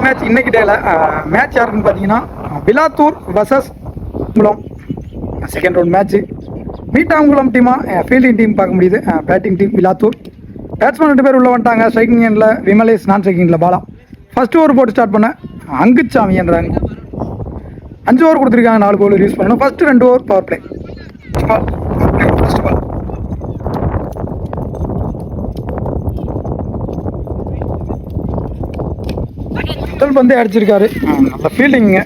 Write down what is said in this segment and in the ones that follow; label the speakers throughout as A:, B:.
A: Match இன்னைக்கு டேல match யாருன்னு பார்த்தீங்கன்னா விலாத்தூர் வர்சஸ் குளம் செகண்ட் ரவுண்ட் மேட்ச்சு. மீட்டாங்குளம் டீமா ஃபீல்டிங் டீம் பார்க்க முடியுது. Batting team விலாத்தூர். பேட்ஸ்மேன் 2 பேர் உள்ள வந்துட்டாங்க. ஸ்ட்ரைக்கிங் எண்டில் விமலேஷ், நான் ஸ்ட்ரைக்கிங்கில் பாலா. ஃபர்ஸ்ட் ஓவர் போட்டு ஸ்டார்ட் பண்ண அங்குச்சாமி என்றாங்க. 5 ஓவர் கொடுத்துருக்காங்க, 4 பவுலர் யூஸ் பண்ணணும். First 2 over power play. First ball முதல் பந்தே அடிச்சிருக்காரு. நல்ல ஃபீல்டிங்க.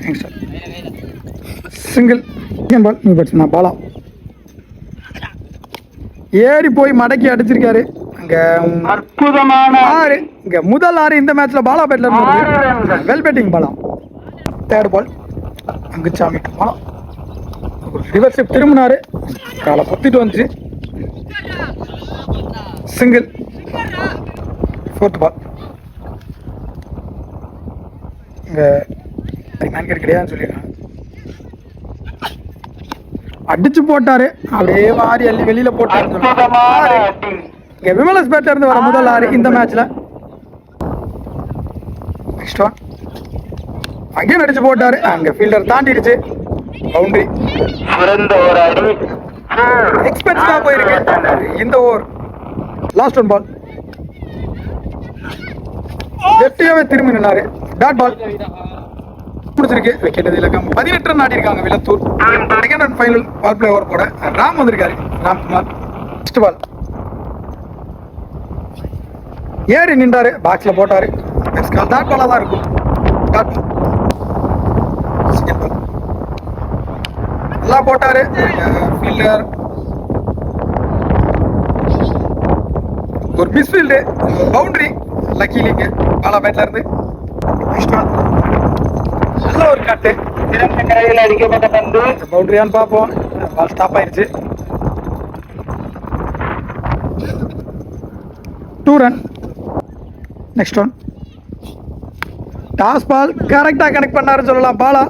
A: சிங்கிள் பால். நீ பேட்ஸ்மேன் பாலா ஏறி போய் மடக்கி அடிச்சிருக்காரு. அங்க
B: அற்புதமான
A: 6. இங்க முதல் 6 இந்த மேட்ச்ல பாலா பேட்ல இருந்தது. வெல் பேட்டிங் பாலா. தேர்ட் பால் அங்குச்சாமி பாலா ரிவர்ஸ் திரும்பினாரு. காலை பொத்திட்டு வந்துச்சு. சிங்கிள். ஃபோர்த் பால் இங்க மேன்கர் கிடையாதுன்னு சொல்லிடுறாங்க. அடிச்சு போட்டாரு. அப்படியே வாரி அள்ளி வெளியில போட்டாரு. இங்க விமலேஷ் பேட்ல இருந்து வர முதல் 6 இந்த மேட்ச்ல. நெக்ஸ்ட் ஒன் அகைன் அடிச்சு போட்டாரு. அங்க ஃபீல்டர் தாண்டிடுச்சு. பவுண்டரி. எக்ஸ்பென்சிவா போயிருக்கு இந்த ஓவர். லாஸ்ட் ஒன் பால் வெட்டியாவே திரும்பி நின்னாரு. டாட் பால் பிடிச்சிருக்கு. விக்கெட் இலக்கம் 18 ரன் ஆடி இருக்காங்க விலத்தூர். Second and final ball play over போட ராம் வந்திருக்காரு. ராம்குமார். ஃபர்ஸ்ட் பால் ஏறி நின்றாரு. பாக்ஸ்ல போட்டாரு. டாட் பாலா தான் இருக்கும். Dot ball. செகண்ட் பால் நல்லா போட்டாரு. ஃபீல்டர் ஒரு மிஸ் ஃபீல்டு. பவுண்டரி. லக்கி லீக் பாலா பேட்ல இருந்து. நெக்ஸ்ட் பால் நல்ல ஒரு கட்டு.
B: அடிக்கப்பட்ட பந்து
A: பவுண்டரியான்னு பார்ப்போம். பால் ஸ்டாப் ஆயிடுச்சு. 2 run. Next one toss ball கரெக்டா கனெக்ட் பண்ணாருன்னு சொல்லலாம். பாலா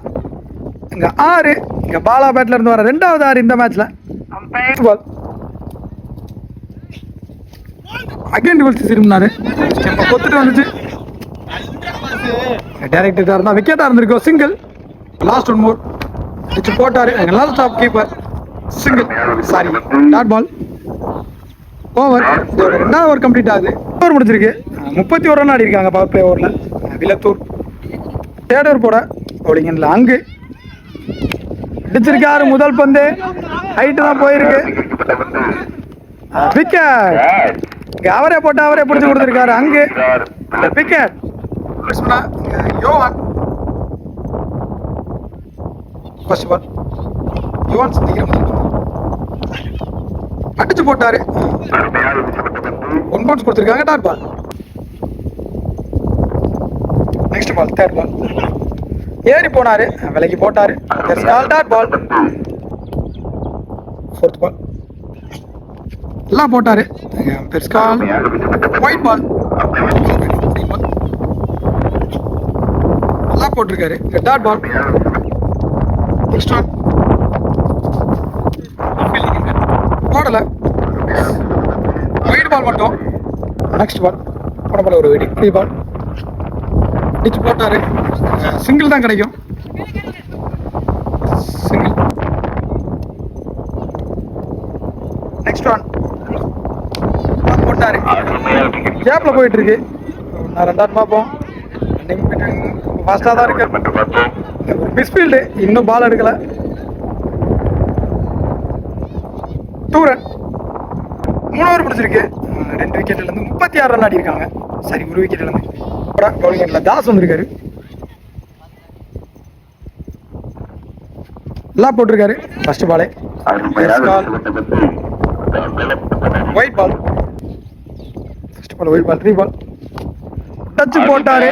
A: இங்க 6. இங்க பாலா பேட்ல இருந்து வர 2வது 6 இந்த மேட்ச்ல. பால் அகைன் ரிவர்ஸ் திரும்பினாரு. கொத்துட்டு வந்துச்சு. டைரக்டா இருந்தா விக்கெட்டா இருந்திருக்கும். சிங்கிள். லாஸ்ட் ஒன் மோர் அடிச்சு போட்டாரு. நல்ல stop keeper. Single. Sorry dot ball. Over. 2வது ஓவர் கம்ப்ளீட் ஆகுது. ஓவர் முடிச்சிருக்கு. 31 ரன் ஆடி இருக்காங்க பவர் பிளே ஓவர்ல விலத்தூர். தேர்ட் ஓவர் போட பவுலிங் எண்ட்ல அங்கு அடிச்சிருக்காரு. முதல் பந்து ஹைட்டு தான் போயிருக்கு. விக்கெட். அவரே போட்டு அவரே பிடிச்சு கொடுத்துருக்காரு. அங்கு விக்கெட். யோவான். ஃபர்ஸ்ட் பால் யோவான் அடிச்சு போட்டாரு. 1 பவுன்ஸ் கொடுத்துருக்காங்க. Dot ball. Next ball third ball ஏறி போனாரு. விலைக்கு போட்டாரு. டாட் பால். ஃபோர்த் பால் எல்லாம் போட்டாரு. பெருஸ்கால். ஒயிட் பால் எல்லாம் போட்டிருக்காரு. Dot ball. நெக்ஸ்ட் ஒன் போடல. ஒயிட் பால் மட்டும். நெக்ஸ்ட் பால் போன பால் ஒரு வெடி பால் அடிச்சு போட்டாரு. சிங்கிள் தான் கிடைக்கும். சிங்கிள். நெக்ஸ்ட் ஒன் போட்டாரு. கேப்ல போயிட்டு இருக்கு. நான் 2 பார்ப்போம். ஃபாஸ்டா தான் இருக்கு. மிஸ்ஃபீல்டு. இன்னும் பால் எடுக்கல. 2 ரன். 3 ஓவர் பிடிச்சிருக்கு. 2 விக்கெட்ல இருந்து 36 ரன் ஆடி இருக்காங்க. சரி 1 விக்கெட்ல இருந்து. பவுலிங் எண்ட்ல தாஸ் வந்திருக்காரு. எல்லாம் போட்டிருக்காரு. ஃபர்ஸ்ட் பாலே white ball. First ball wide பால். 3 பால் டச் போட்டாரு.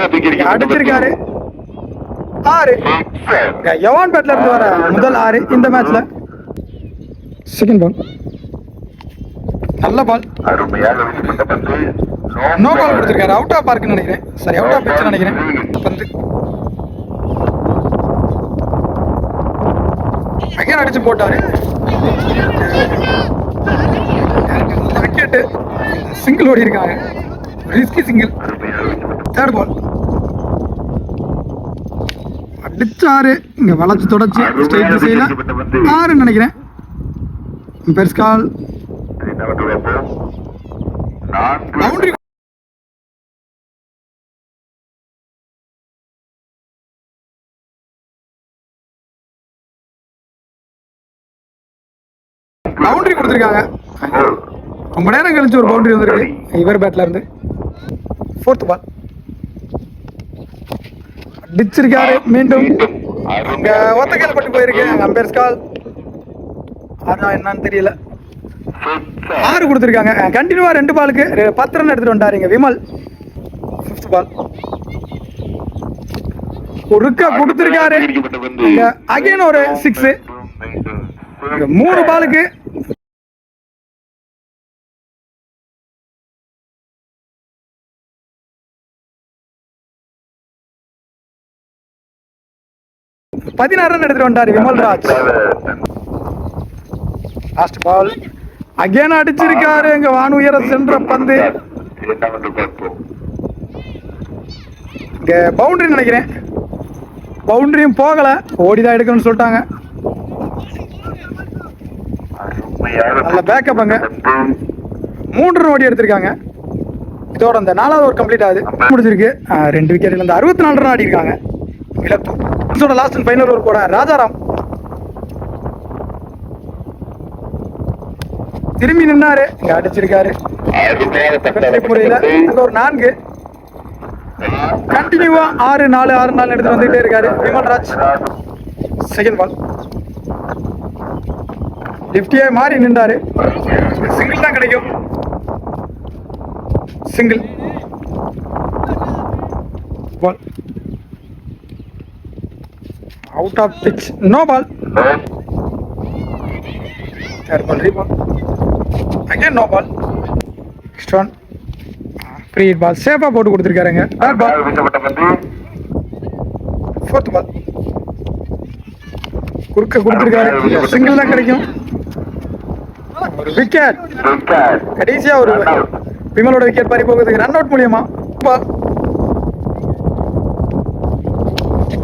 A: அடிச்சிருக்காரு. 6. யவான் பேட்ல இருந்து வர முதல் 6 இந்த மேட்ச்ல. செகண்ட் பால் நல்ல பால். நோ பால் கொடுத்திருக்காரு. அவுட் ஆஃப் பார்க்னு நினைக்கிறேன். சரி அவுட் ஆஃப் பிட்ச் நினைக்கிறேன். பந்து அகைன் அடிச்சு போட்டாரு. விக்கெட்டு. சிங்கிள் ஓடி இருக்காங்க. Risky single. தேர்ட் பால் டிச் 6 இங்கே வளைச்சு தொடச்சி ஸ்ட்ரைட் திசையில் 6 நினைக்கிறேன். பெர்ஸ்கால் பவுண்டரி பவுண்டரி கொடுத்துருக்காங்க. ரொம்ப நேரம் கழிச்சு ஒரு பவுண்டரி வந்திருக்கு இவர் பேட்ல இருந்து. 4th பால் டிச்சிருக்காரு. மீண்டும் அங்க ஒத்தக்கையில் பட்டு போயிருக்கு. அம்பேர்ஸ் கால். அதான் என்னன்னு தெரியல. 6 கொடுத்துருக்காங்க. கண்டினியூவா 2 பாலுக்கு 10 ரன் எடுத்துட்டு வந்துட்டாருங்க விமல். 5th பால் ஒருக்கா கொடுத்துருக்காரு. அகைன் ஒரு 6. 3 பாலுக்கு பதினாறு ரன் எடுத்துட்டு வந்தாரு விமல்ராஜ். லாஸ்ட் பால் அகைன் அடிச்சிருக்காரு. எங்க வான் உயர சென்ற பந்து இங்க பவுண்டரி நினைக்கிறேன். பவுண்டரியும் போகல, ஓடிதான் எடுக்கணும்னு சொல்லிட்டாங்க. நல்ல பேக்கப் அங்க 3 ரன் ஓடி எடுத்திருக்காங்க. இதோட அந்த 4வது ஓவர் கம்ப்ளீட் ஆகுது. முடிஞ்சிருக்கு. 2 விக்கெட்ல இருந்து 64 ரன் ஆடி இருக்காங்க. Ilathur last and final over போட ராஜாராம் திரும்பி நின்னாரு. அடிச்சிருக்காரு முறையில். ஒரு 4 கண்டினியூவா 6-4 எடுத்து வந்துகிட்டே இருக்காரு விமல்ராஜ். செகண்ட் பால் லிப்டியே மாறி நின்றாரு. சிங்கிள் தான் கிடைக்கும். Single ball out off pitch. No ball. Third ball ரீபால். Again no ball. Next one free hit ball. சேஃபாக போட்டு கொடுத்துருக்காருங்க. தேர்ட் பால். 4th பால் குறுக்க கொடுத்துருக்காரு. சிங்கிள் தான் கிடைக்கும். ஒரு விக்கெட். கடைசியா ஒரு விமலோட விக்கெட் பறி போகிறதுக்கு ரன் அவுட் மூலியமா. பால்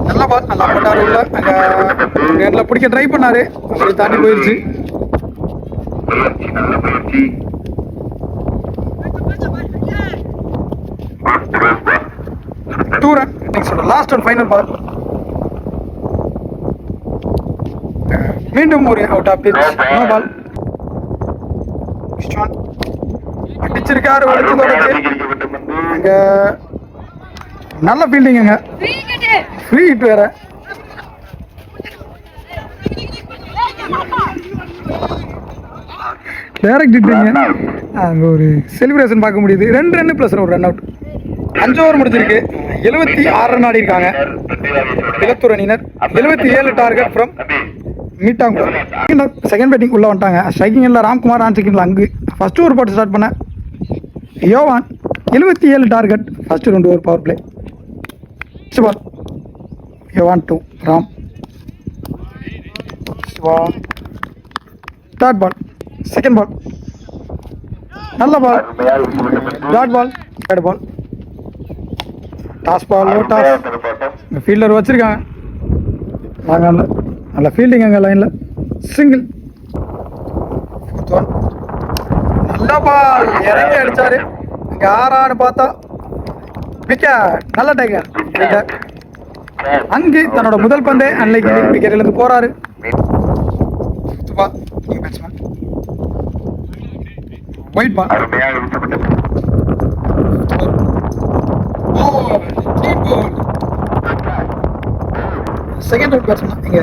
A: நல்ல பால். நல்லா போட்டாரு. உள்ள அங்க நேரில் பிடிக்க ட்ரை பண்ணாரு. தாண்டி போயிருச்சு. Two run. Next last and final ball. மீண்டும் ஒரு out off pitch. No ball. அடிச்சிருக்காரு. வளைச்சு தொடச்சு அங்க நல்ல ஃபீல்டிங்க. ஃப்ரீ ஹிட் வேற. டைரக்ட் ஹிட்டுங்க. அங்கே ஒரு செலிப்ரேஷன் பார்க்க முடியுது. 2 ரன் ப்ளஸ் ஒரு ரன் அவுட். 5 ஓவர் முடிஞ்சிருக்கு. 76 ரன் ஆடி இருக்காங்க இலத்தூர் அணியினர். 77 target from Meetankulam. Second batting உள்ள வந்துட்டாங்க. ஸ்ட்ரைக்கிங் இல்லை ராம்குமார். ஆன் செகண்ட்ல அங்கு ஃபர்ஸ்ட் ஓவர் போட்டு ஸ்டார்ட் பண்ண Yovan. 77 target. First 2 over power play. Ball Yovan 2 Ram. Dot ball. Second ball நல்ல ball. Dot ball. Third ball toss ball. Toss fielder வச்சிருக்காங்க. நாங்கள் நல்ல ஃபீல்டிங் அங்கே லைனில். சிங்கிள். 4th ஒன் நல்ல பால். இறங்கி அடிச்சாரு. இங்கே 6 பார்த்தா விக்கெட். நல்ல டைகர். அங்கே தன்னோட முதல் பந்தே அன்னைக்கு விக்கெட்ல இருந்து போறாரு. White ball. Second out batsman இங்க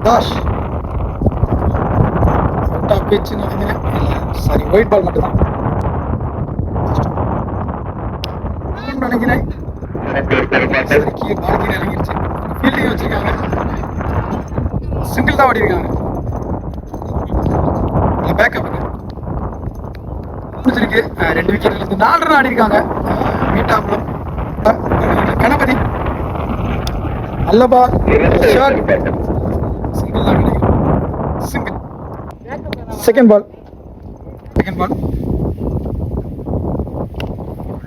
A: தாஷ். அவுட் ஆஃப் பிச் நினைக்கிறேன். சாரி ஒயிட் பால் மட்டும் தான் நினைக்கிறேன். ஃபீல்டிங் வச்சிருக்காங்க. சிங்கிள் தான் ஓடி இருக்காங்க. பேக்கப் முடிச்சிருக்கு. 2 விக்கெட்ல இருந்து 4 ரன் ஆடி இருக்காங்க. மீட்டாங்குளம் கணபதி. நல்ல பால். சிங்கிள் தான் கிடைக்கும். சிங்கிள். Second ball.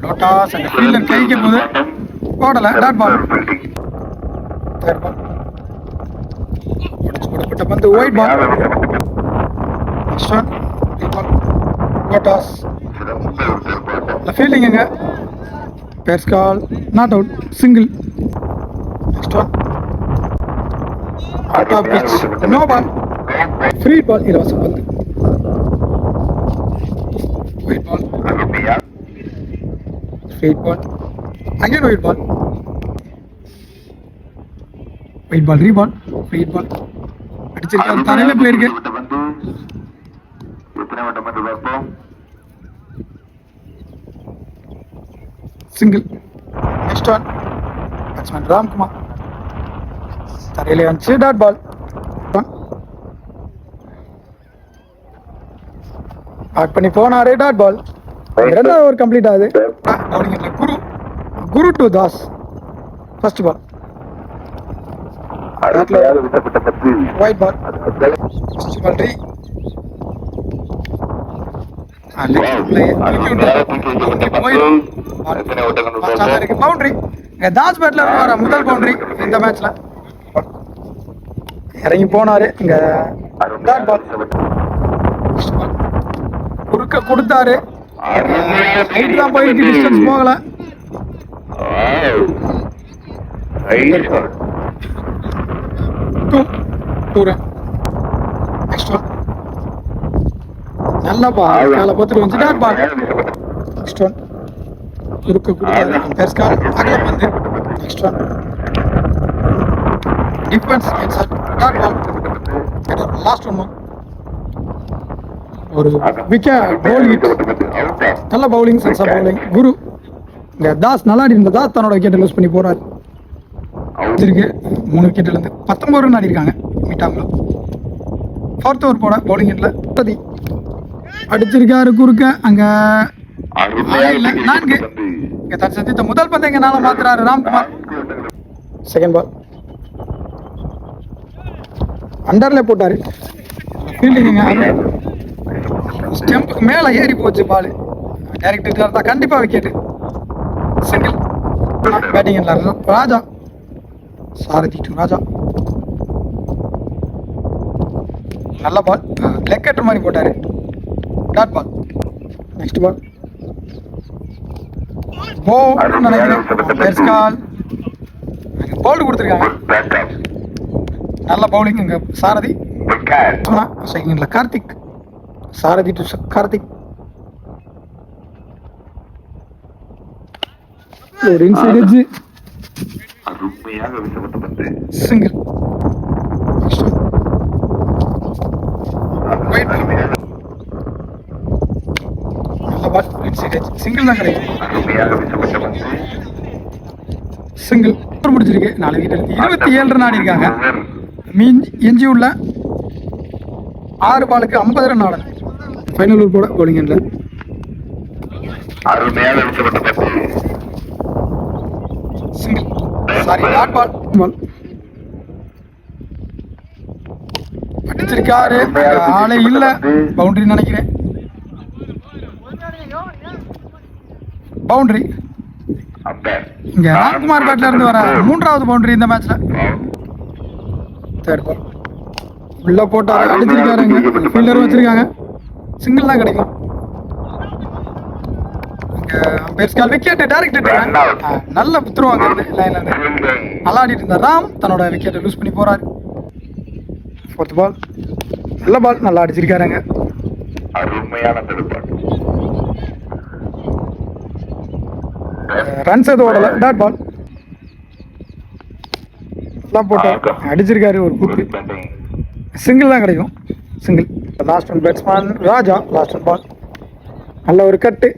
A: லோட்டாஸ் அந்த ஃபீல்டர் கைக்கும் போது ஓடல. Dot ball. தேர்ட் பால் உடச்சு போடப்பட்ட பந்து wide ball. Next one ball கோட்டாஸ் ஃபீல்டிங்குங்க. பேர்ஸ் கால் not out single. Next one out off pitch no ball free ball இலவச பந்து. Wide ball straight ball again wide ball. Wide ball ரீபால் ஃப்ரீ பால் அடிச்சிருக்காரு தரையில போயிருக்கு. Single. Next one batsman Ramkumar தரையில வந்துச்சு டாட் பால். ஆட் பண்ணி போனாரு டாட் பால். இரண்டாவது ஓவர் கம்ப்ளீட் ஆகுது. Guru Guru to Das first ball wide ball. First ball ரீ பவுண்டரி. தாஸ் பேட்ல வர முதல் பவுண்டரி இந்த மேட்ச்ல. இறங்கி போனாரு இங்க டாட் பால். குறுக்க கொடுத்தாரு ஹைட் தான் போயிருக்கு டிஸ்டன்ஸ் போகல. நல்ல பால் கால பத்திரி வந்து டாட் பால். நெக்ஸ்ட் ஒன் குறுக்க கொடுத்தாரு பேர்ஸ் கால் அகல பந்து. Next one defence dot ball. Last one ஒரு விக்கெட் பவுல் ஹிட். நல்ல பவுலிங் சென்ஸ் பவுலிங் குரு. இந்த தாஸ் நல்லா ஆடி இருந்த தாஸ் தன்னோட விக்கெட்டை லூஸ் பண்ணி போறாரு. இருக்கு 3 விக்கெட்ல இருந்து 19 ரன் ஆடி இருக்காங்க மீட்டாங்களோ. ஃபோர்த் ஓவர் போட பவுலிங் ஹிட்ல பதி அடிச்சிருக்காரு குறுக்க அங்க 4. இங்க தன் சத்தியத்தை முதல் பந்தை இங்க நாள மாத்துறாரு ராம்குமார். செகண்ட் பால் அண்டர்ல போட்டாரு ஃபீல்டிங்க. ஸ்டெம்புக்கு மேல ஏறி போச்சு பால். டைரக்ட் தான் கண்டிப்பா wicket. Single. Batting Raja Sarathi to Raja. நல்ல பால் லெக் கட்டர் மாதிரி போட்டாரு dot ball. Next ball foul கொடுத்துருக்காங்க. நல்ல பவுலிங் இங்க சாரதி. செகண்ட்ல கார்த்திக் சாரதி டு கார்த்திக். ஒரு இன்சைட் எட்ஜ் சிங்கிள். நல்ல பால் இன்சைட் எட்ஜ் சிங்கிள் தான் கிடைக்கும். Single முடிச்சிருக்கு 4 wicket. 27 ரன் ஆடி இருக்காங்க. எஞ்சி உள்ள 6 பாலுக்கு 50 ரன் ஆடணும். ஃபைனல் ஓவர் போட பவுலிங் எண்ட்ல சிங்கிள். Sorry dot ball. அடிச்சிருக்காரு ஆளே இல்ல பவுண்டரி நினைக்கிறேன். பவுண்டரி இங்க ராம்குமார் பேட்ல இருந்து வர 3வது பவுண்டரி இந்த மேட்ச்ல. தேர்ட் பால் உள்ள போட்டாரு அடிச்சிருக்காருங்க. ஃபீல்டர் வச்சிருக்காங்க. சிங்கிள் தான் கிடைக்கும். விக்கெட் டைரக்ட் நல்ல புத்துருவாங்க லைன்ல இருந்து நல்லா ஆடிட்டு இருந்தா ராம் தன்னோட விக்கெட்டை லூஸ் பண்ணி போறாரு. ஃபோர்த் பால் நல்ல பால் நல்லா அடிச்சிருக்காருங்க. ரன்ஸ் எதுவும் ஓடல டாட் பால். நல்லா போட்டார் அடிச்சிருக்காரு ஒரு குக்கு. சிங்கிள் தான் கிடைக்கும். சிங்கிள். லாஸ்ட் ஒன் பேட்ஸ்மேன் ராஜா. லாஸ்ட் ஒன் பால் நல்ல ஒரு கட்டு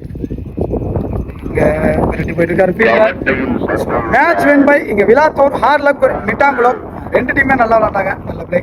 A: விரட்டி போயிட்டு இருக்காரு. மேட்ச் வின் பை இங்க விலாத்தூர் ஹார்லக் மிட்டாங்குளம். 2 டீமே நல்லா விளாண்டாங்க. நல்ல பிளே.